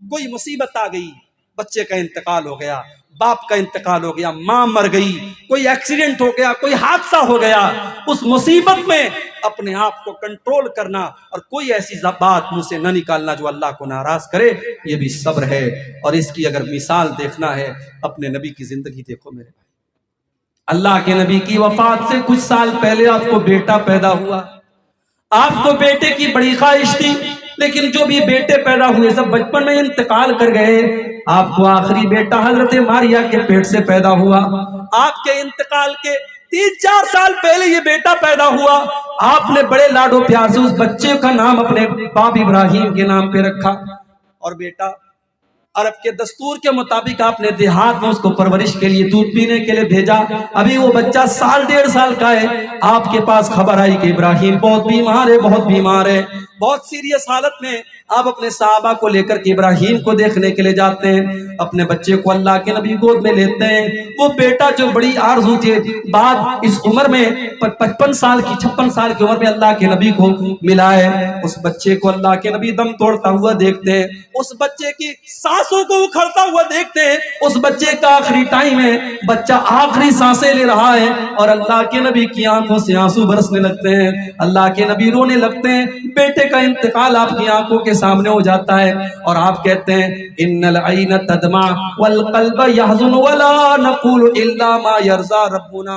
کوئی مصیبت آ گئی، بچے کا انتقال ہو گیا، باپ کا انتقال ہو گیا، ماں مر گئی، کوئی ایکسیڈنٹ ہو گیا، کوئی حادثہ ہو گیا، اس مصیبت میں اپنے آپ کو کنٹرول کرنا اور کوئی ایسی بات منہ سے نہ نکالنا جو اللہ کو ناراض کرے، یہ بھی صبر ہے۔ اور اس کی اگر مثال دیکھنا ہے، اپنے نبی کی زندگی دیکھو میرے بھائی۔ اللہ کے نبی کی وفات سے کچھ سال پہلے آپ کو بیٹا پیدا ہوا، آپ کو بیٹے کی بڑی خواہش تھی، لیکن جو بھی بیٹے پیدا ہوئے سب بچپن میں انتقال کر گئے۔ آپ کو آخری بیٹا حضرت ماریا کے پیٹ سے پیدا ہوا، آپ کے انتقال کے 3-4 سال پہلے یہ بیٹا پیدا ہوا۔ آپ نے بڑے لاڈو پیار سے اس بچے کا نام اپنے باپ ابراہیم کے نام پہ رکھا، اور بیٹا عرب کے دستور کے مطابق آپ نے دیہات میں اس کو پرورش کے لیے دودھ پینے کے لیے بھیجا۔ ابھی وہ بچہ 1.5 سال کا ہے، آپ کے پاس خبر آئی کہ ابراہیم بہت بیمار ہے، بہت بیمار ہے، بہت سیریس حالت میں۔ آپ اپنے صحابہ کو لے کر کے ابراہیم کو دیکھنے کے لیے جاتے ہیں، اپنے بچے کو اللہ کے نبی گود میں لیتے ہیں۔ وہ بیٹا جو بڑی آرزو تھی، بعد اس عمر میں 55 سال کی 56 سال کی عمر میں اللہ کے نبی کو ملا ہے، اس بچے کو اللہ کے نبی دم توڑتا ہوا دیکھتے ہیں، اس بچے کی سانسوں کو اکھڑتا ہوا دیکھتے ہیں، اس بچے کا آخری ٹائم ہے، بچہ آخری سانسیں لے رہا ہے، اور اللہ کے نبی کی آنکھوں سے آنسو برسنے لگتے ہیں، اللہ کے نبی رونے لگتے ہیں۔ بیٹے کا انتقال آپ کی آنکھوں کے سامنے ہو جاتا ہے، اور آپ کہتے ہیں ان العین تدمع والقلب يحزن ولا نقول الا ما يرضى ربنا۔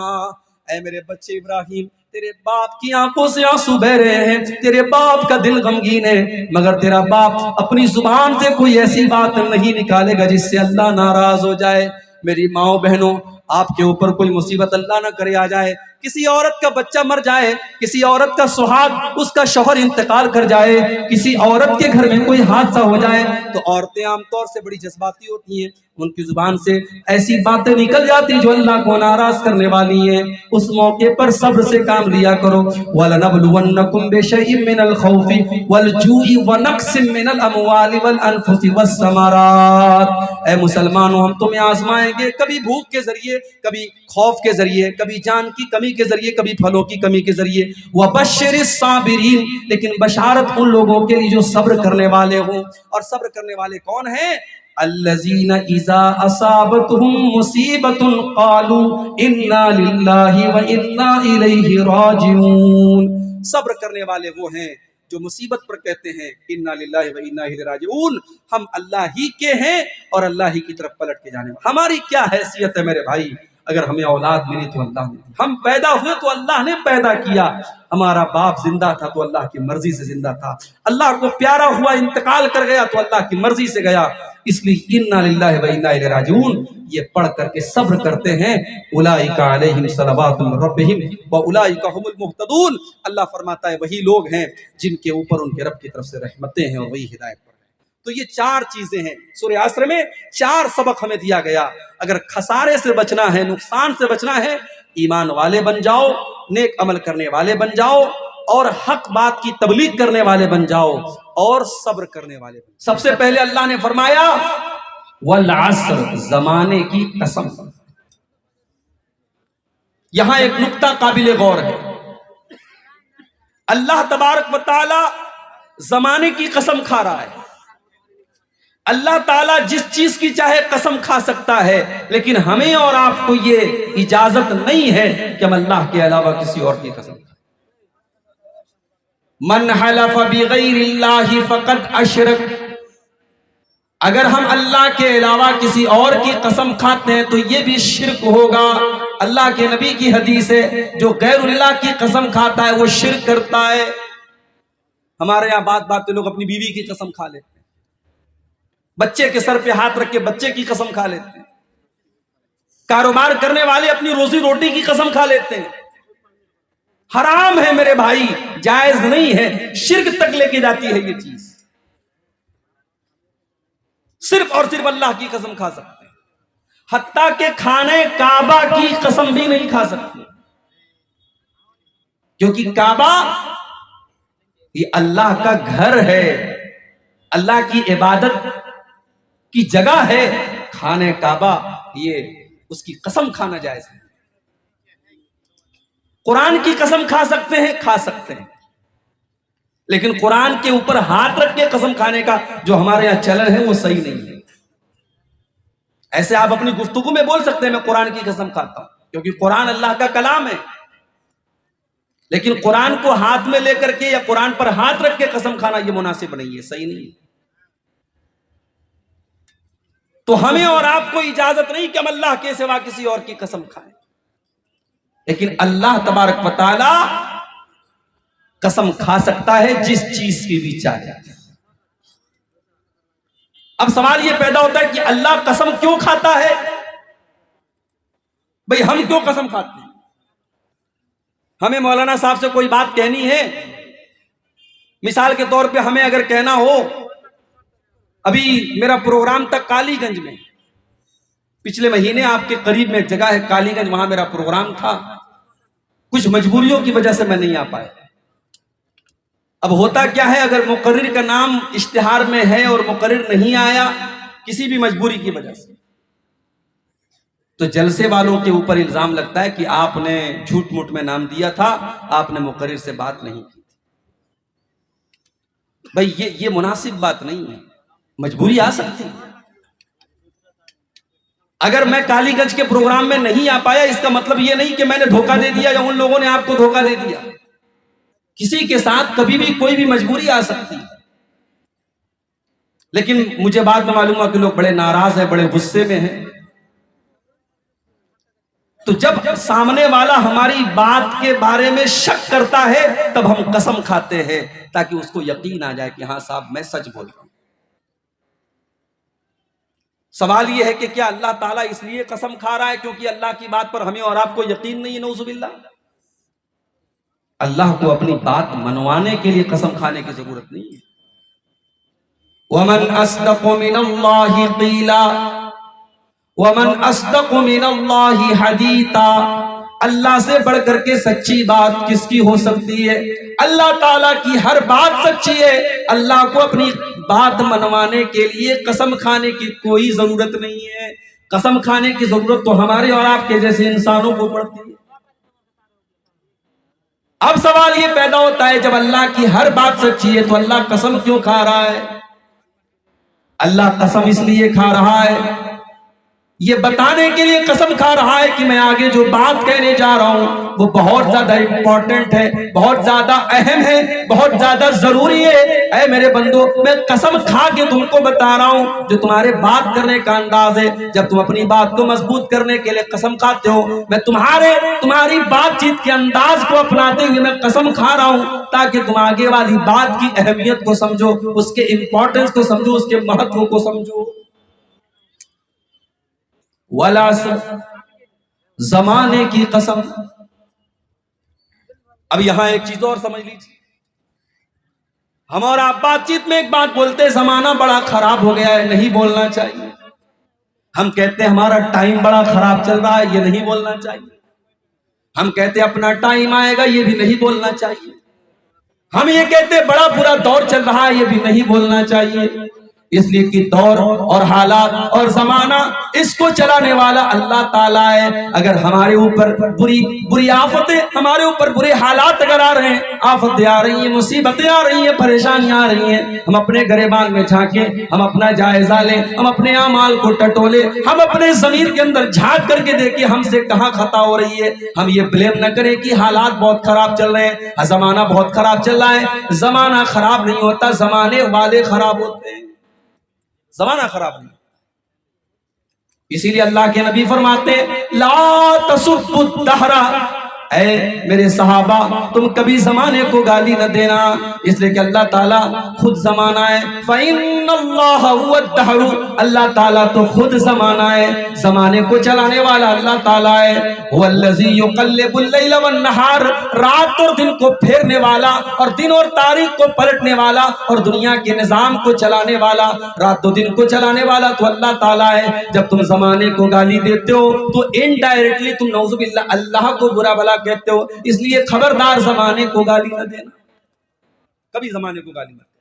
اے میرے بچے ابراہیم، تیرے باپ کی آنکھوں سے آنسو بہ رہے ہیں، تیرے باپ کا دل غمگین ہے، مگر تیرا باپ اپنی زبان سے کوئی ایسی بات نہیں نکالے گا جس سے اللہ ناراض ہو جائے۔ میری ماؤں بہنوں، آپ کے اوپر کوئی مصیبت اللہ نہ کرے آ جائے، کسی عورت کا بچہ مر جائے، کسی عورت کا سہاگ اس کا شوہر انتقال کر جائے، کسی عورت کے گھر میں کوئی حادثہ ہو جائے، تو عورتیں عام طور سے بڑی جذباتی ہوتی ہیں، ان کی زبان سے ایسی باتیں نکل جاتی جو اللہ کو ناراض کرنے والی ہیں۔ اس موقع پر صبر سے کام لیا کرو۔ وَلَنَبْلُوَنَّكُمْ بِشَيْءٍ مِّنَ الْخَوْفِ وَالْجُوعِ وَنَقْصٍ مِّنَ الْأَمْوَالِ وَالْأَنفُسِ وَالثَّمَرَاتِ۔ اے مسلمانوں، ہم تمہیں آزمائیں گے، کبھی بھوک کے ذریعے، کبھی خوف کے ذریعے، کبھی جان کی کمی کے ذریعے، کبھی پھلوں کی کمی کے ذریعے۔ وَبَشِّرِ الصَّابِرِينَ، لیکن بشارت ان لوگوں کے لیے جو صبر کرنے والے ہوں، اور صبر کرنے والے کون ہیں؟ الذین اذا اصابتهم مصیبۃ قالوا انا للہ وانا الیہ راجعون۔ صبر کرنے والے وہ ہیں جو مصیبت پر کہتے ہیں انا للہ وانا الیہ راجعون، ہم اللہ ہی کے ہیں اور اللہ ہی کی طرف پلٹ کے جانے والے۔ ہماری کیا حیثیت ہے میرے بھائی؟ اگر ہمیں اولاد ملی تو اللہ نے دی، ہم پیدا ہوئے تو اللہ نے پیدا کیا، ہمارا باپ زندہ تھا تو اللہ کی مرضی سے زندہ تھا، اللہ کو پیارا ہوا انتقال کر گیا تو اللہ کی مرضی سے گیا، اس لیے انا للہ و انا الیہ راجعون یہ پڑھ کر کے صبر کرتے ہیں۔ اولئک علیہم صلوات من ربہم واولئک هم المہتدون، اللہ فرماتا ہے وہی لوگ ہیں جن کے اوپر ان کے رب کی طرف سے رحمتیں ہیں اور وہی ہدایت پر ہیں۔ تو یہ 4 چیزیں ہیں، سورہ عصر میں 4 سبق ہمیں دیا گیا۔ اگر خسارے سے بچنا ہے، نقصان سے بچنا ہے، ایمان والے بن جاؤ، نیک عمل کرنے والے بن جاؤ، اور حق بات کی تبلیغ کرنے والے بن جاؤ، اور صبر کرنے والے بن جاؤ۔ سب سے پہلے اللہ نے فرمایا والعصر، زمانے کی قسم۔ یہاں ایک نقطہ قابل غور ہے، اللہ تبارک و تعالی زمانے کی قسم کھا رہا ہے۔ اللہ تعالیٰ جس چیز کی چاہے قسم کھا سکتا ہے، لیکن ہمیں اور آپ کو یہ اجازت نہیں ہے کہ ہم اللہ کے علاوہ کسی اور کی قسم کھائیں۔ من حلف بغیر اللہ فقد اشرک، اگر ہم اللہ کے علاوہ کسی اور کی قسم کھاتے ہیں تو یہ بھی شرک ہوگا۔ اللہ کے نبی کی حدیث ہے جو غیر اللہ کی قسم کھاتا ہے وہ شرک کرتا ہے۔ ہمارے یہاں بات لوگ اپنی بیوی کی قسم کھا لیتے ہیں، بچے کے سر پہ ہاتھ رکھ کے بچے کی قسم کھا لیتے ہیں، کاروبار کرنے والے اپنی روزی روٹی کی قسم کھا لیتے ہیں۔ حرام ہے میرے بھائی، جائز نہیں ہے، شرک تک لے کے جاتی ہے یہ چیز۔ صرف اور صرف اللہ کی قسم کھا سکتے ہیں، حتیٰ کہ کھانے کعبہ کی قسم بھی نہیں کھا سکتے، کیونکہ کعبہ یہ اللہ کا گھر ہے، اللہ کی عبادت کی جگہ ہے۔ کھانے کعبہ یہ اس کی قسم کھانا جائز ہے۔ قرآن کی قسم کھا سکتے ہیں، کھا سکتے ہیں، لیکن قرآن کے اوپر ہاتھ رکھ کے قسم کھانے کا جو ہمارے یہاں چلن ہے وہ صحیح نہیں ہے. ایسے آپ اپنی گفتگو میں بول سکتے ہیں میں قرآن کی قسم کھاتا ہوں کیونکہ قرآن اللہ کا کلام ہے، لیکن قرآن کو ہاتھ میں لے کر کے یا قرآن پر ہاتھ رکھ کے قسم کھانا یہ مناسب نہیں ہے، صحیح نہیں ہے. تو ہمیں اور آپ کو اجازت نہیں کہ ہم اللہ کے سوا کسی اور کی قسم کھائیں، لیکن اللہ تبارک و تعالی قسم کھا سکتا ہے جس چیز کی بھی چاہے. اب سوال یہ پیدا ہوتا ہے کہ اللہ قسم کیوں کھاتا ہے؟ بھئی ہم کیوں قسم کھاتے ہیں؟ ہمیں مولانا صاحب سے کوئی بات کہنی ہے، مثال کے طور پہ ہمیں اگر کہنا ہو، ابھی میرا پروگرام تھا کالی گنج میں، پچھلے مہینے آپ کے قریب میں ایک جگہ ہے کالی گنج، وہاں میرا پروگرام تھا، کچھ مجبوریوں کی وجہ سے میں نہیں آ پایا. اب ہوتا کیا ہے، اگر مقرر کا نام اشتہار میں ہے اور مقرر نہیں آیا کسی بھی مجبوری کی وجہ سے، تو جلسے والوں کے اوپر الزام لگتا ہے کہ آپ نے جھوٹ موٹ میں نام دیا تھا، آپ نے مقرر سے بات نہیں کی تھی. بھائی یہ مناسب بات نہیں ہے، مجبوری آ سکتی ہے. اگر میں کالی گنج کے پروگرام میں نہیں آ پایا اس کا مطلب یہ نہیں کہ میں نے دھوکہ دے دیا یا ان لوگوں نے آپ کو دھوکہ دے دیا. کسی کے ساتھ کبھی بھی کوئی بھی مجبوری آ سکتی ہے. لیکن مجھے بعد میں معلوم ہوا کہ لوگ بڑے ناراض ہیں، بڑے غصے میں ہیں. تو جب سامنے والا ہماری بات کے بارے میں شک کرتا ہے تب ہم قسم کھاتے ہیں تاکہ اس کو یقین آ جائے کہ ہاں صاحب میں سچ بول رہا ہوں. سوال یہ ہے کہ کیا اللہ تعالیٰ اس لیے قسم کھا رہا ہے کیونکہ اللہ کی بات پر ہمیں اور آپ کو یقین نہیں ہے؟ نعوذ باللہ. اللہ کو اپنی بات منوانے کے لیے قسم کھانے کی ضرورت نہیں ہے. وَمَنْ أَصْدَقُ مِنَ اللَّهِ قِيلًا وَمَنْ أَصْدَقُ مِنَ اللَّهِ حَدِيثًا. اللہ سے بڑھ کر کے سچی بات کس کی ہو سکتی ہے؟ اللہ تعالیٰ کی ہر بات سچی ہے. اللہ کو اپنی بات منوانے کے لیے قسم کھانے کی کوئی ضرورت نہیں ہے. قسم کھانے کی ضرورت تو ہمارے اور آپ کے جیسے انسانوں کو پڑتی ہے. اب سوال یہ پیدا ہوتا ہے جب اللہ کی ہر بات سچی ہے تو اللہ قسم کیوں کھا رہا ہے؟ اللہ قسم اس لیے کھا رہا ہے، یہ بتانے کے لیے قسم کھا رہا ہے کہ میں آگے جو بات کہنے جا رہا ہوں وہ بہت زیادہ امپورٹنٹ ہے، بہت زیادہ اہم ہے، بہت زیادہ ضروری ہے. اے میرے بندو، میں قسم کھا کے تم کو بتا رہا ہوں جو تمہارے بات کرنے کا انداز ہے. جب تم اپنی بات کو مضبوط کرنے کے لیے قسم کھاتے ہو، میں تمہاری بات چیت کے انداز کو اپناتے ہوئے میں قسم کھا رہا ہوں تاکہ تم آگے والی بات کی اہمیت کو سمجھو، اس کے امپورٹنس کو سمجھو، اس کے مہتو کو سمجھو. زمانے کی قسم. اب یہاں ایک چیز اور سمجھ لیجیے، ہم اور آپ بات چیت میں ایک بات بولتے ہیں زمانہ بڑا خراب ہو گیا ہے، نہیں بولنا چاہیے. ہم کہتے ہیں ہمارا ٹائم بڑا خراب چل رہا ہے، یہ نہیں بولنا چاہیے. ہم کہتے ہیں اپنا ٹائم آئے گا، یہ بھی نہیں بولنا چاہیے. ہم یہ کہتے ہیں بڑا برا دور چل رہا ہے، یہ بھی نہیں بولنا چاہیے. اس لیے کہ دور اور حالات اور زمانہ اس کو چلانے والا اللہ تعالیٰ ہے. اگر ہمارے اوپر بری آفتیں، ہمارے اوپر برے حالات اگر آ رہے ہیں، آفتیں آ رہی ہیں، مصیبتیں آ رہی ہیں، پریشانیاں آ رہی ہیں، ہم اپنے گریبان میں جھانکیں، ہم اپنا جائزہ لیں، ہم اپنے اعمال کو ٹٹولیں، ہم اپنے ضمیر کے اندر جھانک کر کے دیکھیں ہم سے کہاں خطا ہو رہی ہے. ہم یہ بلیم نہ کریں کہ حالات بہت خراب چل رہے ہیں، زمانہ بہت خراب چل رہا ہے. زمانہ خراب نہیں ہوتا، زمانے والے خراب ہوتے ہیں. زمانہ خراب نہیں. اسی لیے اللہ کے نبی فرماتے لا تسبوا الدہر، اے میرے صحابہ تم کبھی زمانے کو گالی نہ دینا، اس لیے کہ اللہ تعالیٰ خود زمانہ ہے. فَإِنَّ اللَّهَ هُوَ الدَّهْرُ، اللہ تعالیٰ تو خود زمانہ ہے، زمانے کو چلانے والا اللہ تعالیٰ ہے. هُوَ الَّذِي يُقَلِّبُ اللَّيْلَ وَالنَّهَارَ، رات اور دن کو پھیرنے والا اور دن اور تاریخ کو پلٹنے والا اور دنیا کے نظام کو چلانے والا، رات و دن کو چلانے والا تو اللہ تعالیٰ ہے. جب تم زمانے کو گالی دیتے ہو تو انڈائریکٹلی تم نعوذ باللہ اللہ کو برا بھلا کہتے ہو. اس لیے خبردار زمانے کو گالی نہ دینا، کبھی زمانے کو گالی نہ دینا.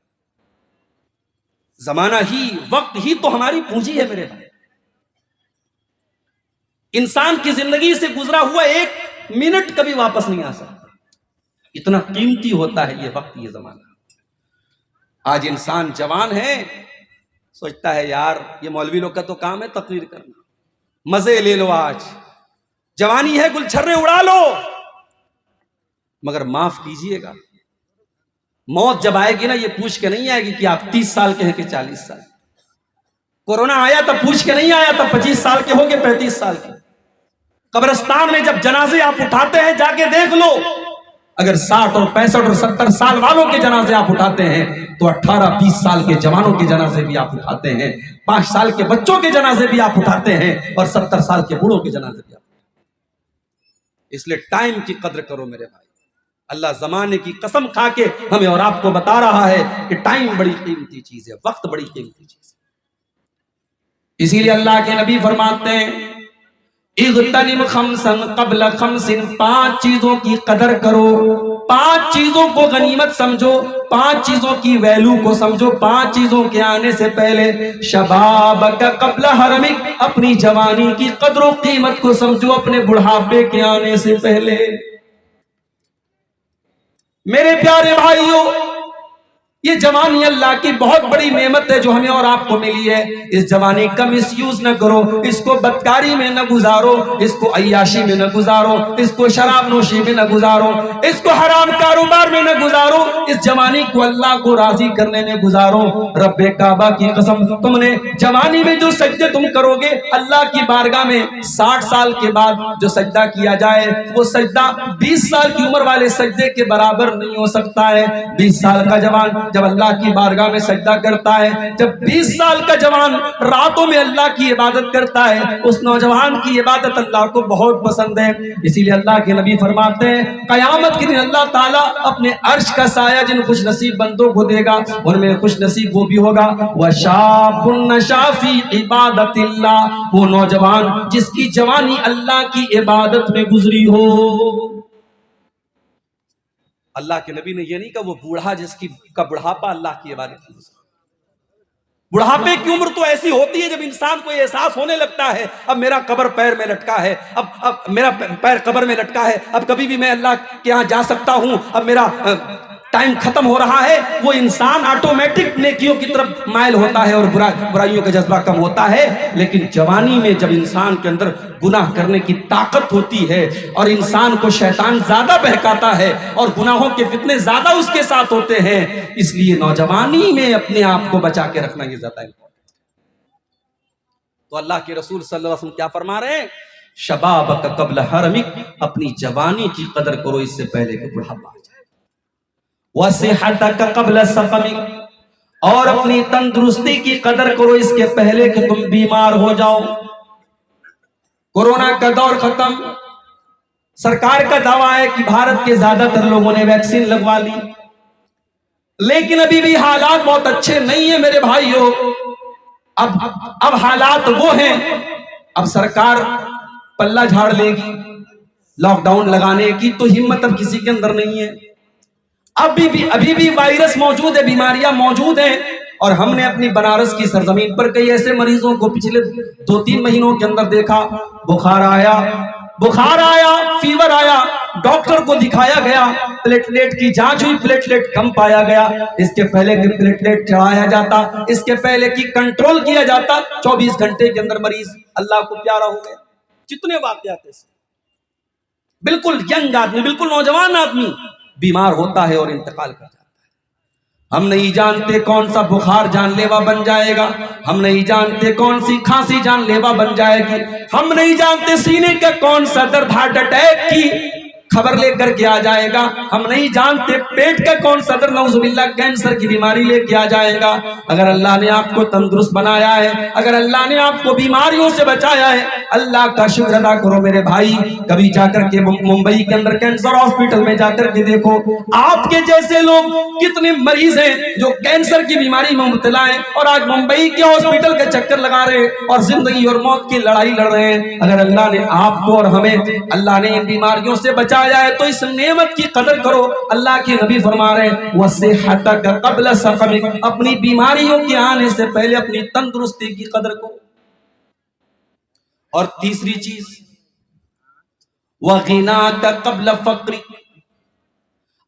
زمانہ ہی، وقت ہی تو ہماری پونجی ہے میرے بھائی. انسان کی زندگی سے گزرا ہوا ایک منٹ کبھی واپس نہیں آ سکتا، اتنا قیمتی ہوتا ہے یہ وقت، یہ زمانہ. آج انسان جوان ہے، سوچتا ہے یار یہ مولوی لوگ کا تو کام ہے تقریر کرنا، مزے لے لو، آج جوانی ہے گل چھرے اڑا لو، مگر معاف کیجئے گا موت جب آئے گی نا یہ پوچھ کے نہیں آئے گی کہ آپ 30 سال کے ہیں کہ 40 سال۔ کورونا آیا تب پوچھ کے نہیں آیا، تب 25 سال کے ہو گے 35 سال کے۔ قبرستان میں جب جنازے آپ اٹھاتے ہیں جا کے دیکھ لو، اگر 60 اور 65 اور 70 سال والوں کے جنازے آپ اٹھاتے ہیں تو 18-20 سال کے جوانوں کے جنازے بھی آپ اٹھاتے ہیں، 5 سال کے بچوں کے جنازے بھی آپ اٹھاتے ہیں، اور 70 سال کے بوڑھوں کے جنازے بھی آپ اٹھاتے ہیں۔ اس لیے ٹائم کی قدر کرو میرے بھائی۔ اللہ زمانے کی قسم کھا کے ہمیں اور آپ کو بتا رہا ہے کہ ٹائم بڑی قیمتی چیز ہے، وقت بڑی قیمتی چیز ہے۔ اسی لیے اللہ کے نبی فرماتے ہیں اغتنم خمسا قبل خمس، 5 چیزوں کی قدر کرو، 5 چیزوں کو غنیمت سمجھو، 5 چیزوں کی ویلو کو سمجھو، 5 چیزوں کے آنے سے پہلے۔ شبابک قبل حرمک، اپنی جوانی کی قدر و قیمت کو سمجھو اپنے بڑھاپے کے آنے سے پہلے۔ میرے پیارے بھائیوں، یہ جوانی اللہ کی بہت بڑی نعمت ہے جو ہمیں اور آپ کو ملی ہے۔ اس جوانی کا مس یوز نہ کرو، اس کو بدکاری میں نہ گزارو، اس کو عیاشی میں نہ گزارو، اس کو شراب نوشی میں نہ گزارو، اس کو حرام کاروبار میں نہ گزارو، اس جوانی کو اللہ کو راضی کرنے میں گزارو۔ رب کعبہ کی قسم، تم نے جوانی میں جو سجدے تم کرو گے اللہ کی بارگاہ میں 60 سال کے بعد جو سجدہ کیا جائے وہ سجدہ 20 سال کی عمر والے سجدے کے برابر نہیں ہو سکتا ہے۔ 20 سال کا جوان جب اللہ کی بارگاہ میں سجدہ کرتا ہے، جب 20 سال کا جوان راتوں میں اللہ کی عبادت کرتا ہے، اس نوجوان کی عبادت اللہ کو بہت پسند ہے۔ اسی لیے اللہ کے نبی فرماتے ہیں قیامت کے دن اللہ تعالیٰ اپنے عرش کا سایہ جن خوش نصیب بندوں کو دے گا ان میں خوش نصیب وہ بھی ہوگا وَشَابٌ نَشَأَ فِي عِبَادَةِ اللَّهِ، وہ نوجوان جس کی جوانی اللہ کی عبادت میں گزری ہو۔ اللہ کے نبی نے یہ نہیں کہا وہ بوڑھا جس کی کا بڑھاپا اللہ کی عبادت میں گزرا۔ بڑھاپے کی عمر تو ایسی ہوتی ہے جب انسان کو یہ احساس ہونے لگتا ہے اب میرا قبر پیر میں لٹکا ہے، اب میرا پیر قبر میں لٹکا ہے، اب کبھی بھی میں اللہ کے ہاں جا سکتا ہوں، اب میرا ٹائم ختم ہو رہا ہے۔ وہ انسان آٹومیٹک نیکیوں کی طرف مائل ہوتا ہے اور برائیوں کا جذبہ کم ہوتا ہے۔ لیکن جوانی میں جب انسان کے اندر گناہ کرنے کی طاقت ہوتی ہے اور انسان کو شیطان زیادہ بہکاتا ہے اور گناہوں کے فتنے زیادہ اس کے ساتھ ہوتے ہیں، اس لیے نوجوانی میں اپنے آپ کو بچا کے رکھنا یہ زیادہ امپورٹنٹ۔ تو اللہ کے رسول صلی اللہ علیہ وسلم کیا فرما رہے ہیں؟ شبابک قبل حرمک، اپنی جوانی کی قدر کرو اس سے پہلے کہ بڑھاپا آ جائے۔ وَصِحَّتَكَ قَبْلَ سَقَمِكَ، اور اپنی تندرستی کی قدر کرو اس کے پہلے کہ تم بیمار ہو جاؤ۔ کورونا کا دور ختم، سرکار کا دعویٰ ہے کہ بھارت کے زیادہ تر لوگوں نے ویکسین لگوا لی، لیکن ابھی بھی حالات بہت اچھے نہیں ہیں میرے بھائیوں۔ اب حالات وہ ہیں، اب سرکار پلہ جھاڑ لے گی، لاک ڈاؤن لگانے کی تو ہمت اب کسی کے اندر نہیں ہے۔ ابھی بھی وائرس موجود ہے، بیماریاں موجود ہیں، اور ہم نے اپنی بنارس کی سرزمین پر کئی ایسے مریضوں کو پچھلے 2-3 مہینوں کے اندر دیکھا، بخار آیا، فیور آیا، ڈاکٹر کو دکھایا گیا، پلیٹلیٹ کی جانچ ہوئی، پلیٹلیٹ کم پایا گیا۔ اس کے پہلے کہ پلیٹلیٹ چڑھایا جاتا، اس کے پہلے کہ کنٹرول کیا جاتا، 24 گھنٹے کے اندر مریض اللہ کو پیارا ہو گیا۔ جتنے واقعات ایسے، بالکل ینگ آدمی، بالکل نوجوان آدمی بیمار ہوتا ہے اور انتقال کر جاتا ہے۔ ہم نہیں جانتے کون سا بخار جان لیوا بن جائے گا، ہم نہیں جانتے کون سی کھانسی جان لیوا بن جائے گی، ہم نہیں جانتے سینے کا کون سا درد ہارٹ اٹیک کی خبر لے کر کے آ جائے گا، ہم نہیں جانتے پیٹ کا کون سا درد نعوذ باللہ کینسر کی بیماری لے کے آ جائے گا۔ اگر اللہ نے آپ کو تندرست بنایا ہے، اگر اللہ نے آپ کو بیماریوں سے بچایا ہے، اللہ کا شکر ادا کرو میرے بھائی۔ کبھی جا کر کے ممبئی کے اندر کینسر ہاسپٹل میں جا کر کے دیکھو، آپ کے جیسے لوگ کتنے مریض ہیں جو کینسر کی بیماری میں مبتلا ہیں اور آج ممبئی کے ہاسپٹل کے چکر لگا رہے ہیں اور زندگی اور موت کی لڑائی لڑ رہے ہیں۔ اگر اللہ نے آپ کو اور ہمیں اللہ نے ان بیماریوں سے بچایا ہے تو اس نعمت کی قدر کرو۔ اللہ کے نبی فرما رہے ہیں وَصِحَّتَكَ قَبْلَ سَقَمِكَ، اپنی بیماریوں کے آنے سے پہلے اپنی تندرستی کی قدر کرو۔ اور تیسری چیز وَغِنَاكَ قَبْلَ فَقْرِكَ،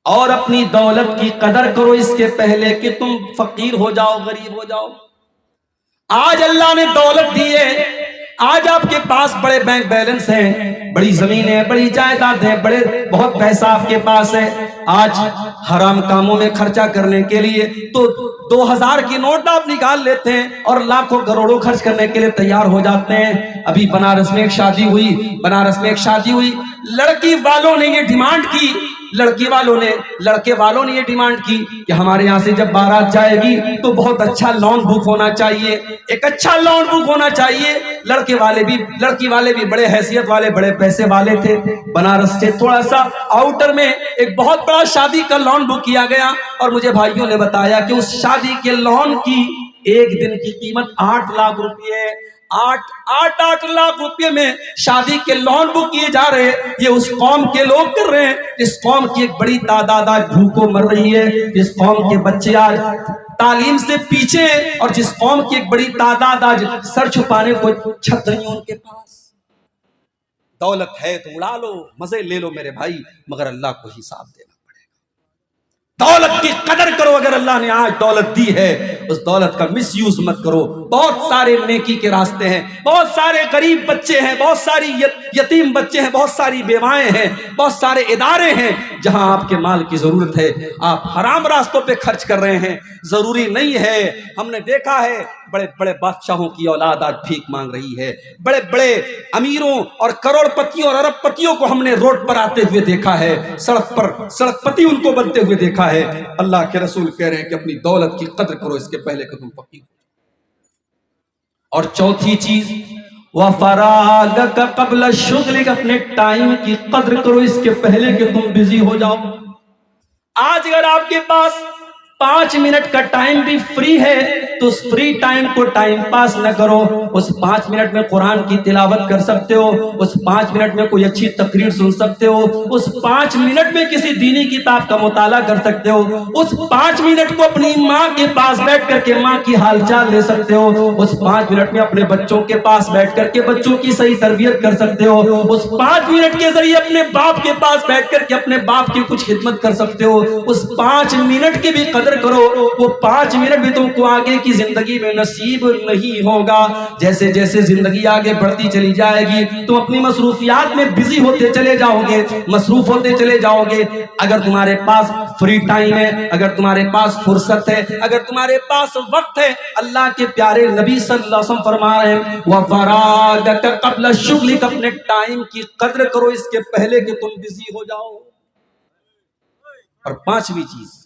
اور اپنی دولت کی قدر کرو اس کے پہلے کہ تم فقیر ہو جاؤ، غریب ہو جاؤ۔ آج اللہ نے دولت دی ہے، آج آپ کے پاس بڑے بینک بیلنس ہیں، بڑی زمینیں، بڑی جائیدادیں، بہت پیسہ آپ کے پاس ہے۔ آج حرام کاموں میں خرچہ کرنے کے لیے تو 2000 کی نوٹ آپ نکال لیتے ہیں اور لاکھوں کروڑوں خرچ کرنے کے لیے تیار ہو جاتے ہیں۔ ابھی بنارس میں ایک شادی ہوئی، لڑکی والوں نے یہ ڈیمانڈ کی، لڑکے والوں نے یہ ڈیمانڈ کی کہ ہمارے یہاں سے جب بارات جائے گی تو بہت اچھا لان بک ہونا چاہیے، ایک اچھا لان بک ہونا چاہیے۔ لڑکی والے بھی بڑے حیثیت والے، بڑے پیسے والے تھے۔ بنارس سے تھوڑا سا آؤٹر میں ایک بہت بڑا شادی کا لان بک کیا گیا، اور مجھے بھائیوں نے بتایا کہ اس شادی کے لان کی ایک دن کی قیمت 8 لاکھ روپے، 8 لاکھ روپے میں شادی کے لان بک کیے جا رہے ہیں۔ یہ اس قوم کے لوگ کر رہے ہیں جس قوم کی ایک بڑی تعداد آج بھوکوں مر رہی ہے، جس قوم کے بچے آج تعلیم سے پیچھے ہیں، اور جس قوم کی ایک بڑی تعداد آج سر چھپانے کو چھت نہیں ان کے پاس۔ دولت ہے تو اڑا لو، مزے لے لو میرے بھائی، مگر اللہ کو حساب دینا پڑے گا۔ دولت کی قدر کرو، اگر اللہ نے آج دولت دی ہے اس دولت کا مس یوز مت کرو۔ بہت سارے نیکی کے راستے ہیں، بہت سارے غریب بچے ہیں، بہت ساری یتیم بچے ہیں، بہت ساری بیوائیں ہیں، بہت سارے ادارے ہیں جہاں آپ کے مال کی ضرورت ہے، آپ حرام راستوں پہ خرچ کر رہے ہیں۔ ضروری نہیں ہے، ہم نے دیکھا ہے بڑے بڑے بادشاہوں کی اولاد آج بھیک مانگ رہی ہے، بڑے بڑے امیروں اور کروڑ پتیوں اور ارب پتیوں کو ہم نے روڈ پر آتے ہوئے دیکھا ہے، سڑک پتی ان کو بنتے ہوئے دیکھا ہے۔ اللہ کے رسول کہہ رہے ہیں کہ اپنی دولت کی قدر کرو اس کے پہلے کہ تم فقیر ہو۔ اور چوتھی چیز، وَفَرَاغَكَ قَبْلَ شُغْلِكَ، اپنے ٹائم کی قدر کرو اس کے پہلے کہ تم بزی ہو جاؤ۔ آج اگر آپ کے پاس 5 منٹ کا ٹائم بھی فری ہے تو اس فری ٹائم کو ٹائم پاس نہ کرو۔ اس 5 منٹ میں قرآن کی تلاوت کر سکتے ہو، اس 5 منٹ میں کوئی اچھی تقریر سن سکتے ہو، اس 5 منٹ میں کسی دینی کتاب کا مطالعہ کر سکتے ہو، اس 5 منٹ کو اپنی ماں کے پاس بیٹھ کر کے ماں کی حال چال لے سکتے ہو، اس 5 منٹ میں اپنے بچوں کے پاس بیٹھ کر کے بچوں کی صحیح تربیت کر سکتے ہو، اس 5 منٹ کے ذریعے اپنے باپ کے پاس بیٹھ کر کے اپنے باپ کی کچھ خدمت کر سکتے ہو۔ اس 5 منٹ کی بھی قدر کرو، وہ 5 منٹ بھی تم کو آگے کی زندگی میں نصیب نہیں ہوگا۔ جیسے جیسے زندگی آگے بڑھتی چلی جائے گی تم اپنی مصروفیات میں بزی ہوتے چلے جاؤ گے، مصروف ہوتے چلے جاؤ گے۔ اگر تمہارے پاس فری ٹائم ہے، اگر تمہارے پاس فرصت ہے، اگر تمہارے پاس وقت ہے، اللہ کے پیارے نبی صلی اللہ علیہ وسلم فرما رہے ہیں وَفَرَاغَكَ قَبْلَ شُغْلِكَ، اپنے ٹائم کی قدر کرو اس کے پہلے کہ تم بزی ہو جاؤ۔ اور 5ویں چیز،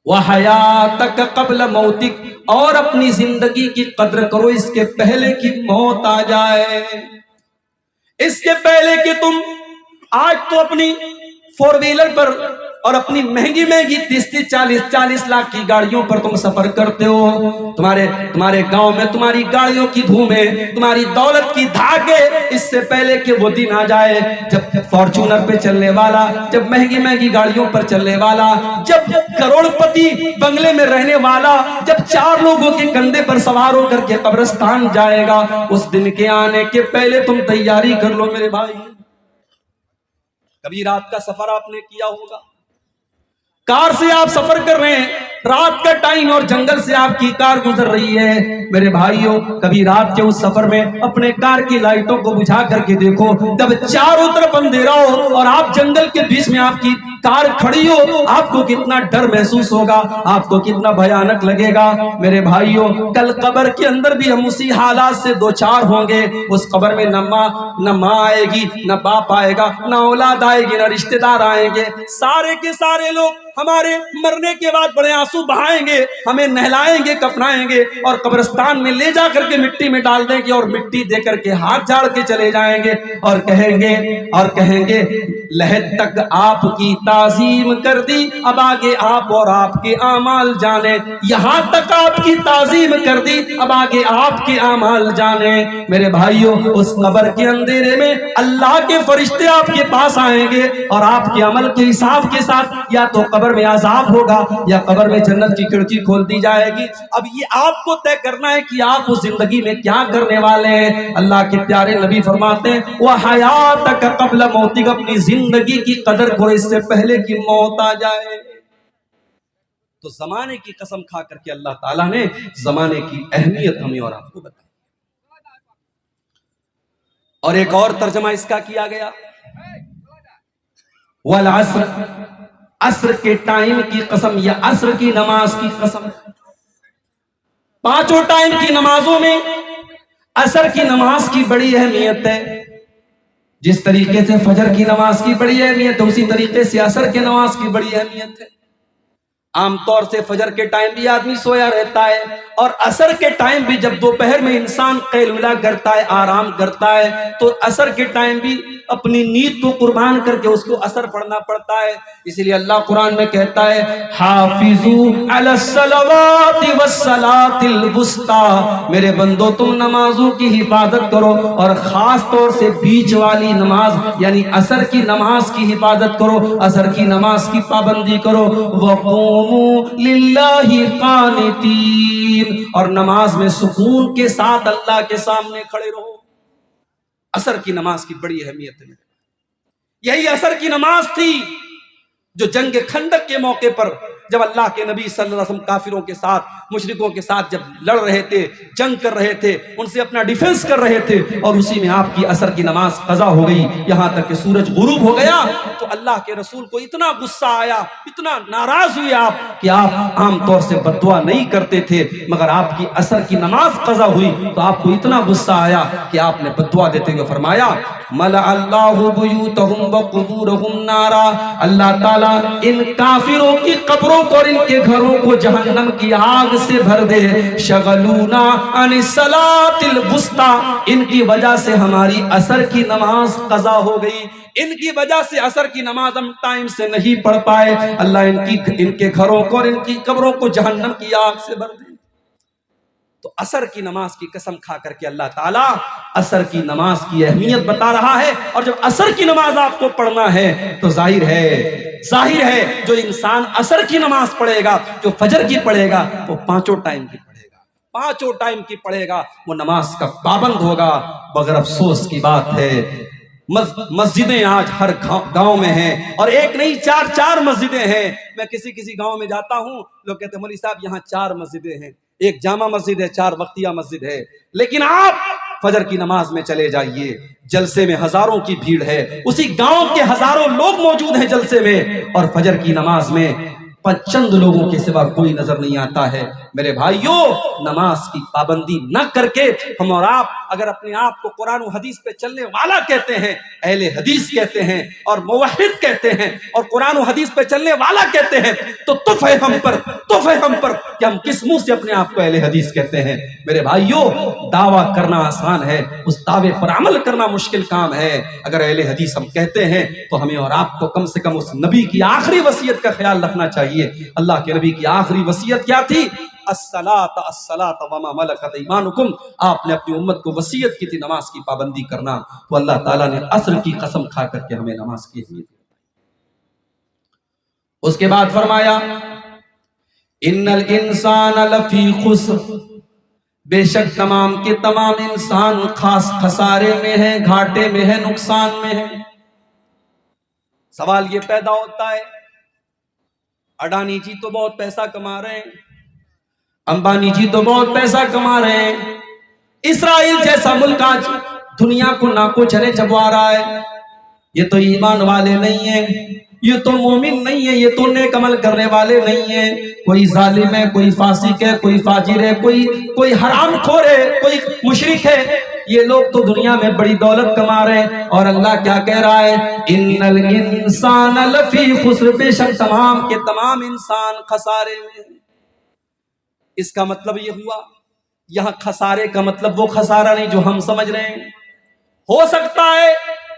وَحَيَاتَكَ قَبْلَ مَوْتِكَ، اور اپنی زندگی کی قدر کرو اس کے پہلے کہ موت آ جائے، اس کے پہلے کہ تم آج تو اپنی 4 ویلر پر اور اپنی مہنگی 30-40 لاکھ کی گاڑیوں پر تم سفر کرتے ہو، تمہارے گاؤں میں تمہاری گاڑیوں کی دھوم ہے، تمہاری دولت کی دھاک ہے۔ اس سے پہلے کہ وہ دن آ جائے جب فارچونر پہ چلنے والا، جب مہنگی گاڑیوں پر چلنے والا، جب کروڑ پتی بنگلے میں رہنے والا، جب 4 لوگوں کے کندھے پر سوار ہو کر کے قبرستان جائے گا، اس دن کے آنے کے پہلے تم تیاری کر لو میرے بھائی۔ کبھی رات کا سفر آپ نے کیا ہوگا، کار سے آپ سفر کر رہے ہیں، رات کا ٹائم اور جنگل سے آپ کی کار گزر رہی ہے میرے بھائیوں۔ کبھی رات کے اس سفر میں اپنے کار کی لائٹوں کو بجھا کر کے دیکھو، جب چاروں طرف اندھیرا ہو اور آپ جنگل کے بیچ میں آپ کی کار کھڑی ہو، آپ کو کتنا ڈر محسوس ہوگا، آپ کو کتنا بھیانک لگے گا میرے بھائیوں۔ کل قبر کے اندر بھی ہم اسی حالات سے دوچار ہوں گے۔ اس قبر میں نہ ماں آئے گی، نہ باپ آئے گا، نہ اولاد آئے گی، نہ رشتہ دار آئیں گے، سارے کے سارے لوگ ہمارے مرنے کے بعد بڑے آنسو بہائیں گے، ہمیں نہلائیں گے، کفنائیں گے اور قبرستان میں لے جا کر کے مٹی میں ڈال دیں گے، اور مٹی دے کر کے ہاتھ جھاڑ کے چلے جائیں گے اور کہیں گے لحد تک آپ کی تعظیم کر دی، اب آگے آپ اور آپ کے اعمال جانے، یہاں تک آپ کی تعظیم کر دی، اب آگے آپ کے اعمال جانے۔ میرے بھائیوں، اس قبر کے اندھیرے میں اللہ کے فرشتے آپ کے پاس آئیں گے اور آپ کے عمل کے حساب کے ساتھ یا تو قبر میں عذاب ہوگا یا قبر میں جنت کی کھڑکی کھول دی جائے گی. اب یہ آپ کو طے کرنا ہے کہ آپ اس زندگی میں کیا کرنے والے ہیں. اللہ کے پیارے نبی فرماتے ہیں وَحَيَاتَكَ قَبْلَ مَوْتِكَ، اپنی زندگی کی قدر کرو اس سے پہلے کہ موت آ جائے. تو زمانے کی قسم کھا کر کے اللہ تعالیٰ نے زمانے کی اہمیت ہمیں اور آپ کو بتائی. اور ایک اور ترجمہ اس کا کیا گیا والعصر، عصر کے ٹائم کی قسم یا عصر کی نماز کی قسم. پانچوں ٹائم کی نمازوں میں عصر کی نماز کی بڑی اہمیت ہے. جس طریقے سے فجر کی نماز کی بڑی اہمیت ہے اسی طریقے سے عصر کی نماز کی بڑی اہمیت ہے. عام طور سے فجر کے ٹائم بھی آدمی سویا رہتا ہے اور عصر کے ٹائم بھی جب دوپہر میں انسان قیلولہ کرتا ہے، آرام کرتا ہے، تو عصر کے ٹائم بھی اپنی نیند کو قربان کر کے اس کو عصر پڑھنا پڑتا ہے. اسی لیے اللہ قرآن میں کہتا ہے حافظوا علی الصلوات والصلاۃ الوسطی، میرے بندو تم نمازوں کی حفاظت کرو اور خاص طور سے بیچ والی نماز یعنی عصر کی نماز کی حفاظت کرو، عصر کی نماز کی پابندی کرو. وقوموا للہ قانتین، اور نماز میں سکون کے ساتھ اللہ کے سامنے کھڑے رہو. عصر کی نماز کی بڑی اہمیت ہے. یہی عصر کی نماز تھی جو جنگ خندق کے موقع پر جب اللہ کے نبی صلی اللہ علیہ وسلم کافروں کے ساتھ، مشرکوں کے ساتھ جب لڑ رہے تھے، جنگ کر رہے تھے، ان سے اپنا ڈیفنس کر رہے تھے، اور اسی میں آپ کی عصر کی نماز قضا ہو گئی یہاں تک کہ سورج غروب ہو گیا. تو اللہ کے رسول کو اتنا غصہ آیا، اتنا ناراض ہوئے آپ کہ آپ عام طور سے بد دعا نہیں کرتے تھے، مگر آپ کی عصر کی نماز قضا ہوئی تو آپ کو اتنا غصہ آیا کہ آپ نے بد دعا دیتے ہوئے فرمایا ملأ اللہ بیوتہم وقبورہم نارا، اللہ تعالیٰ ان کافروں کی قبروں کو اور ان کے گھروں کو جہنم کی آگ سے بھر دے. شغلونا عن الصلاۃ الوسطی، ان کی وجہ سے ہماری عصر کی نماز قضا ہو گئی، ان کی وجہ سے عصر کی نماز ہم ٹائم سے نہیں پڑھ پائے. اللہ ان کے گھروں کو اور ان کی قبروں کو جہنم کی آگ سے بھر دے. تو عصر کی نماز کی قسم کھا کر کے اللہ تعالیٰ عصر کی نماز کی اہمیت بتا رہا ہے. اور جب عصر کی نماز آپ کو پڑھنا ہے تو ظاہر ہے جو انسان عصر کی نماز پڑھے گا، جو فجر کی پڑھے گا، وہ پانچوں ٹائم کی پڑھے گا، پانچوں ٹائم کی پڑھے گا، وہ نماز کا پابند ہوگا. مگر افسوس کی بات ہے مسجدیں آج ہر گاؤں میں ہیں، اور ایک نہیں چار مسجدیں ہیں. میں کسی گاؤں میں جاتا ہوں، لوگ کہتے ہیں مولوی صاحب یہاں 4 مسجدیں ہیں، ایک جامع مسجد ہے، 4 وقتیہ مسجد ہے. لیکن آپ فجر کی نماز میں چلے جائیے، جلسے میں ہزاروں کی بھیڑ ہے، اسی گاؤں کے ہزاروں لوگ موجود ہیں جلسے میں، اور فجر کی نماز میں چند لوگوں کے سوا کوئی نظر نہیں آتا ہے. میرے بھائیوں، نماز کی پابندی نہ کر کے ہم اور آپ اگر اپنے آپ کو قرآن و حدیث پہ چلنے والا کہتے ہیں، اہل حدیث کہتے ہیں اور موحد کہتے ہیں اور قرآن و حدیث پہ چلنے والا کہتے ہیں، تو تف ہے ہم پر کہ ہم کس منہ سے اپنے آپ کو اہل حدیث کہتے ہیں. میرے بھائیوں، دعویٰ کرنا آسان ہے، اس دعوے پر عمل کرنا مشکل کام ہے. اگر اہل حدیث ہم کہتے ہیں تو ہمیں اور آپ کو کم سے کم اس نبی کی آخری وصیت کا خیال رکھنا چاہیے. اللہ کے نبی کی آخری وصیت کیا تھی؟ الصلاۃ وما ملکت ایمانکم. آپ نے اپنی امت کو وصیت کی تھی نماز کی پابندی کرنا. تو اللہ تعالیٰ نے عصر کی قسم کھا کر کے ہمیں نماز کی اہمیت. اس کے بعد فرمایا ان الانسان لفی خسر، بے شک تمام کے تمام انسان خاص خسارے میں ہے، گھاٹے میں ہے، نقصان میں ہے. سوال یہ پیدا ہوتا ہے اڈانی جی تو بہت پیسہ کما رہے ہیں، امبانی جی تو بہت پیسہ کما رہے ہیں، اسرائیل جیسا ملک آج دنیا کو ناکو چلے چبوا رہا ہے. یہ تو ایمان والے نہیں ہیں، یہ تو مومن نہیں ہے، یہ تو نیک عمل کرنے والے نہیں ہیں. کوئی ظالم ہے، کوئی فاسق ہے، کوئی فاجر ہے، کوئی حرام خور ہے، کوئی مشرک ہے. یہ لوگ تو دنیا میں بڑی دولت کما رہے ہیں. اور اللہ کیا کہہ رہا ہے؟ ان الانسان لفی خسر، بے شک تمام کے تمام انسان خسارے میں. اس کا مطلب یہ ہوا، یہاں خسارے کا مطلب وہ خسارہ نہیں جو ہم سمجھ رہے ہیں. ہو سکتا ہے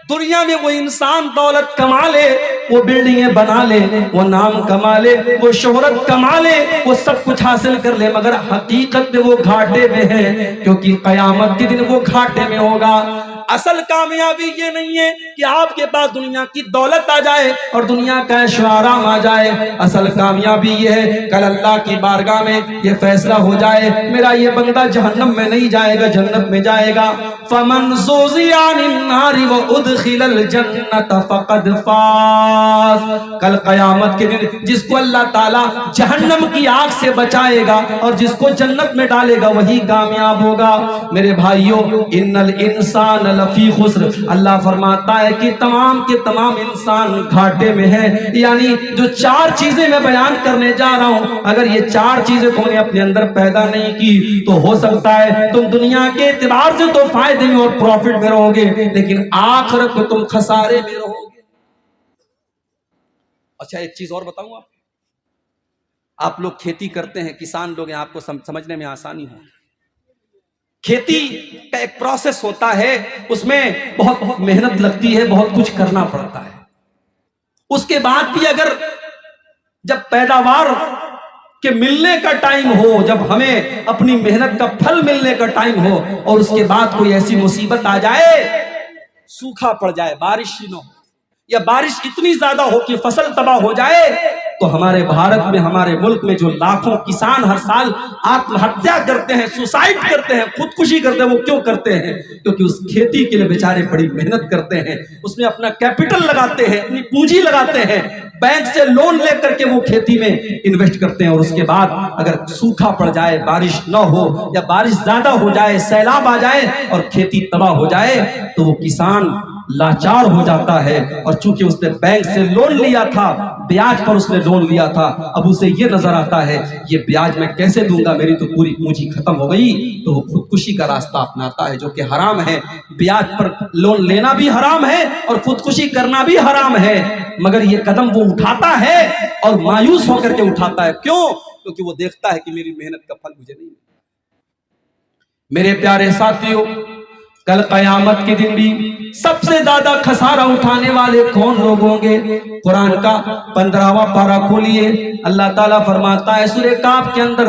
دنیا میں وہ انسان دولت کما لے، وہ بلڈنگیں بنا لے، وہ نام کما لے، وہ شہرت کما لے، وہ سب کچھ حاصل کر لے، مگر حقیقت میں وہ گھاٹے میں ہے، کیونکہ قیامت کے دن وہ گھاٹے میں ہوگا۔ اصل کامیابی یہ نہیں ہے کہ آپ کے پاس دنیا کی دولت آ جائے اور دنیا کا عیش و آرام آ جائے۔ اصل کامیابی یہ ہے کل اللہ کی بارگاہ میں یہ فیصلہ ہو جائے میرا یہ بندہ جہنم میں نہیں جائے گا، جنت میں جائے گا۔ فَمَنْ زُحْزِحَ عَنِ النَّارِ وَأُدْخِلَ الْجَنَّةَ فَقَدْ فَازَ۔ کل قیامت کے دن جس کو اللہ تعالیٰ جہنم کی آگ سے بچائے گا اور جس کو جنت میں ڈالے گا وہی کامیاب ہوگا۔ میرے بھائیوں، ان الانسان لفی خسر، اللہ فرماتا ہے کہ تمام کے تمام انسان گھاٹے میں ہیں۔ یعنی جو چار چیزیں میں بیان کرنے جا رہا ہوں، اگر یہ چار چیزیں تم نے اپنے اندر پیدا نہیں کی تو ہو سکتا ہے تم دنیا کے اعتبار سے تو فائدے میں اور پروفٹ میں رہو گے، لیکن آخرت میں تم خسارے میں رہو گے۔ اچھا ایک چیز اور بتاؤں، آپ لوگ کھیتی کرتے ہیں، کسان لوگ ہیں، آپ کو سمجھنے میں آسانی ہو۔ کھیتی کا ایک پروسیس ہوتا ہے، اس میں بہت محنت لگتی ہے، بہت کچھ کرنا پڑتا ہے۔ اس کے بعد بھی اگر جب پیداوار کے ملنے کا ٹائم ہو، جب ہمیں اپنی محنت کا پھل ملنے کا ٹائم ہو اور اس کے بعد کوئی ایسی مصیبت آ جائے، سوکھا پڑ جائے، بارش ہی نہ ہو یا بارش اتنی زیادہ ہو کہ فصل تباہ ہو جائے، تو ہمارے بھارت میں، ہمارے ملک میں جو لاکھوں کسان ہر سال آتم ہتیا کرتے ہیں، سوسائڈ کرتے ہیں، خودکشی کرتے ہیں، وہ کیوں کرتے ہیں؟ کیونکہ اس کھیتی کے لیے بیچارے بڑی محنت کرتے ہیں، اس میں اپنا کیپٹل لگاتے ہیں، اپنی پونجی لگاتے ہیں، بینک سے لون لے کر کے وہ کھیتی میں انویسٹ کرتے ہیں، اور اس کے بعد اگر سوکھا پڑ جائے، بارش نہ ہو یا بارش زیادہ ہو جائے، سیلاب آ جائے اور کھیتی تباہ ہو جائے، تو وہ کسان لاچار ہو جاتا ہے۔ اور چونکہ اس نے بینک سے لون لیا تھا، بیاج پر اس نے لون لیا تھا، اب اسے یہ نظر آتا ہے یہ بیاج میں کیسے دوں گا، میری تو پوری پونجی ختم ہو گئی، تو وہ خودکشی کا راستہ اپناتا ہے، جو کہ حرام ہے۔ بیاج پر لون لینا بھی حرام ہے اور خودکشی کرنا بھی حرام ہے، مگر یہ قدم وہ اٹھاتا ہے اور مایوس ہو کر کے اٹھاتا ہے۔ کیوں؟ کیونکہ وہ دیکھتا ہے کہ میری محنت کا پھل مجھے نہیں ملا۔ میرے پیارے ساتھیوں، کل قیامت کے دن بھی سب سے زیادہ خسارہ اٹھانے والے کون لوگ ہوں گے؟ قرآن کا 15واں پارہ کھولیے، اللہ تعالیٰ فرماتا ہے سورہ کاف کے اندر،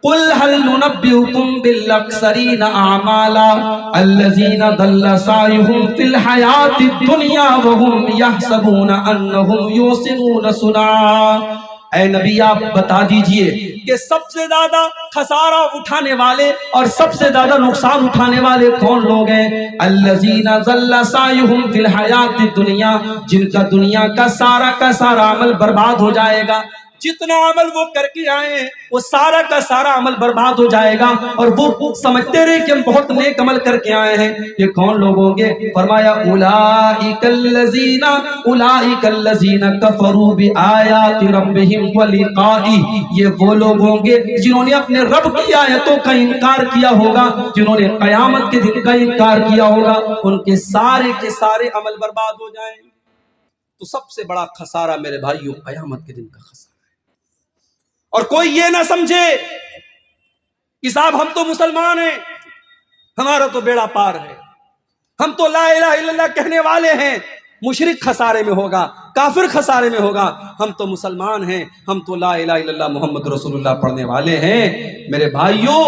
قُلْ هَلْ نُنَبِّئُكُمْ بِالْأَخْسَرِينَ أَعْمَالًا الَّذِينَ ضَلَّ سَعْيُهُمْ فِي الْحَيَاةِ الدُّنْيَا وَهُمْ يَحْسَبُونَ أَنَّهُمْ يُحْسِنُونَ صُنْعًا۔ اے نبی آپ بتا دیجئے کہ سب سے زیادہ خسارہ اٹھانے والے اور سب سے زیادہ نقصان اٹھانے والے کون لوگ ہیں؟ الذین ضل سعیہم فی الحیات الدنیا، جن کا دنیا کا سارا عمل برباد ہو جائے گا۔ جتنا عمل وہ کر کے آئے ہیں وہ سارا کا سارا عمل برباد ہو جائے گا، اور وہ سمجھتے رہے کہ ہم بہت نیک عمل کر کے آئے ہیں۔ یہ کون لوگ ہوں گے؟ فرمایا اولئک الذین کفروا بآیات ربہم ولقائہ، یہ وہ لوگ ہوں گے جنہوں نے اپنے رب کی آیتوں کا انکار کیا ہوگا، جنہوں نے قیامت کے دن کا انکار کیا ہوگا، ان کے سارے عمل برباد ہو جائیں۔ تو سب سے بڑا خسارہ میرے بھائیوں قیامت کے دن کا خسارہ۔ اور کوئی یہ نہ سمجھے کہ صاحب ہم تو مسلمان ہیں، ہمارا تو بیڑا پار ہے، ہم تو لا الہ الا اللہ کہنے والے ہیں، مشرک خسارے میں ہوگا، کافر خسارے میں ہوگا، ہم تو مسلمان ہیں، ہم تو لا الہ الا اللہ محمد رسول اللہ پڑھنے والے ہیں۔ میرے بھائیوں،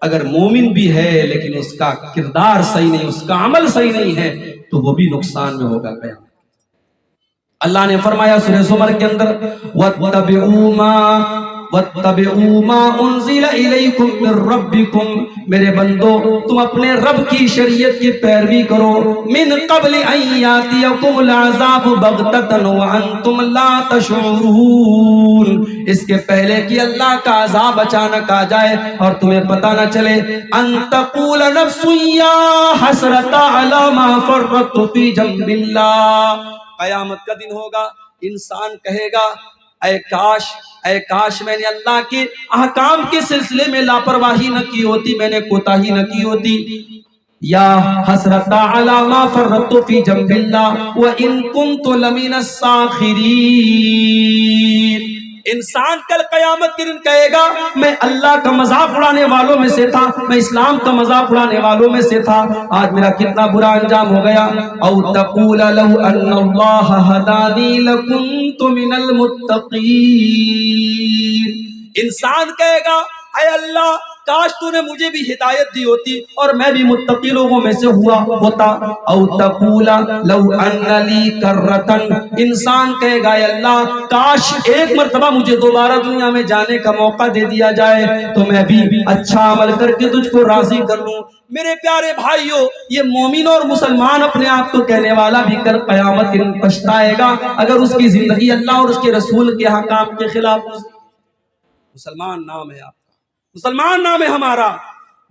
اگر مومن بھی ہے لیکن اس کا کردار صحیح نہیں، اس کا عمل صحیح نہیں ہے، تو وہ بھی نقصان میں ہوگا قیامت۔ اللہ نے فرمایا سورہ زمر کے اندر، وَاتَّبِعُوا مَا أُنزِلَ إِلَيْكُم مِّن رَّبِّكُم، میرے بندو تم اپنے رب کی شریعت کی پیروی کرو، مِن قَبْلِ أَن يَأْتِيَكُمُ الْعَذَابُ بَغْتَةً وَأَنتُمْ لَا تَشْعُرُونَ، اس کے پہلے کہ اللہ کا عذاب اچانک آ جائے اور تمہیں پتہ نہ چلے۔ أَن تَقُولَ نَفْسٌ يَا حَسْرَتَ عَلَىٰ مَا فَرَّطتُ فِي جَنبِ اللَّهِ، قیامت کا دن ہوگا، انسان کہے گا اے کاش میں نے اللہ کے احکام کے سلسلے میں لاپرواہی نہ کی ہوتی، میں نے کوتاہی نہ کی ہوتی۔ یا حسرت علی ما فرطت فی جنب اللہ وان کنت لمن الساخرین، انسان کل قیامت کے دن کہے گا میں اللہ کا مذاق اڑانے والوں میں سے تھا، میں اسلام کا مذاق اڑانے والوں میں سے تھا، آج میرا کتنا برا انجام ہو گیا۔ او تقول لو ان اللہ ہدانی لکنت من المتقین، انسان کہے گا اے اللہ کاش تو نے مجھے بھی ہدایت دی ہوتی اور میں بھی متقی لوگوں میں سے ہوا ہوتا۔ او تقول لو ان لی کرۃ، انسان کہے گا اے اللہ کاش ایک مرتبہ مجھے دوبارہ دنیا میں جانے کا موقع دے دیا جائے تو میں بھی اچھا عمل کر کے تجھ کو راضی کر لوں۔ میرے پیارے بھائیوں، یہ مومن اور مسلمان اپنے آپ کو کہنے والا بھی کل قیامت کے دن پچھتائے گا اگر اس کی زندگی اللہ اور اس کے رسول کے احکام کے خلاف۔ مسلمان نام ہے آپ کا، مسلمان نام ہے ہمارا،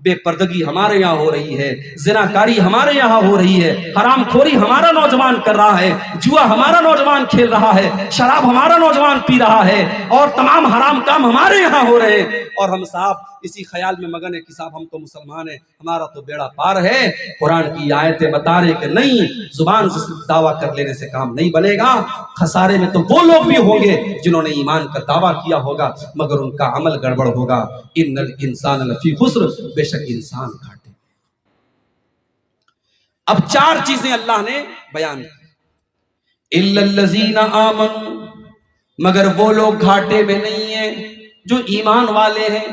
بے پردگی ہمارے یہاں ہو رہی ہے، زناکاری ہمارے یہاں ہو رہی ہے، حرام خوری ہمارا نوجوان کر رہا ہے، جوا ہمارا نوجوان کھیل رہا ہے، شراب ہمارا نوجوان پی رہا ہے، اور تمام حرام کام ہمارے یہاں ہو رہے ہیں، اور ہم صاحب اسی خیال میں مگن ہے کہ صاحب ہم تو مسلمان ہیں، ہمارا تو بیڑا پار ہے۔ قرآن کی آیتیں بتا رہے کہ نہیں، زبان سے دعویٰ کر لینے سے کام نہیں بنے گا، خسارے میں تو وہ لوگ بھی ہوں گے جنہوں نے ایمان کا دعویٰ کیا ہوگا مگر ان کا عمل گڑبڑ ہوگا۔ ان الانسان لفی خسر، بے شک انسان گھاٹے۔ اب چار چیزیں اللہ نے بیان کی، الا الذین آمنوا، مگر وہ لوگ گھاٹے میں نہیں ہیں جو ایمان والے ہیں،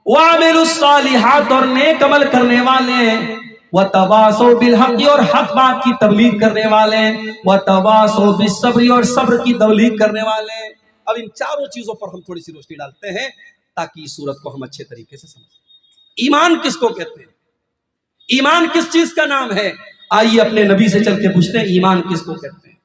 وعملوا الصالحات، اور نیک عمل کرنے والے ہیں، وتواصوا بالحق، اور حق بات کی تبلیغ کرنے والے ہیں، وتواصوا بالصبر، اور صبر کی تبلیغ کرنے والے ہیں۔ اب ان چاروں چیزوں پر ہم تھوڑی سی روشنی ڈالتے ہیں تاکہ اس صورت کو ہم اچھے طریقے سے سمجھیں۔ ایمان کس کو کہتے ہیں؟ ایمان کس چیز کا نام ہے؟ آئیے اپنے نبی سے چل کے پوچھتے ہیں ایمان کس کو کہتے ہیں۔